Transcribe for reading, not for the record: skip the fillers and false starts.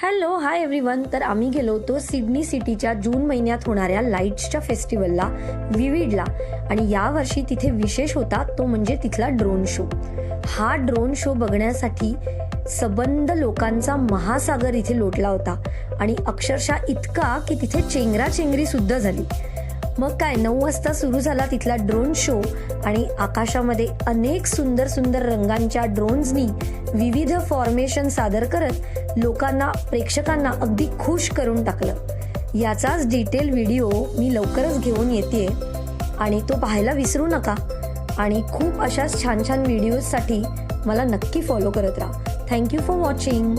Hello hi everyone. तर आम्ही गेलो होतो सिडनी सिटीच्या जून महिन्यात होणाऱ्या लाईट्सच्या फेस्टिवलला विविडला. आणि यावर्षी तिथे विशेष होता तो म्हणजे तिथला ड्रोन शो. हा ड्रोन शो बघण्यासाठी सबंध लोकांचा महासागर इथे लोटला होता आणि अक्षरशः इतका की तिथे चेंगराचेंगरी सुद्धा झाली. मग काय 9 वाजता सुरू झाला तिथला ड्रोन शो आणि आकाशामध्ये अनेक सुंदर सुंदर रंगांच्या ड्रोन्सनी विविध फॉर्मेशन सादर करत लोकांना प्रेक्षकांना अगदी खुश करून टाकलं. याचाच डिटेल व्हिडिओ मी लवकरच घेऊन येते आणि तो पाहायला विसरू नका. आणि खूप अशाच छान छान व्हिडिओजसाठी मला नक्की फॉलो करत राहा. Thank you for watching.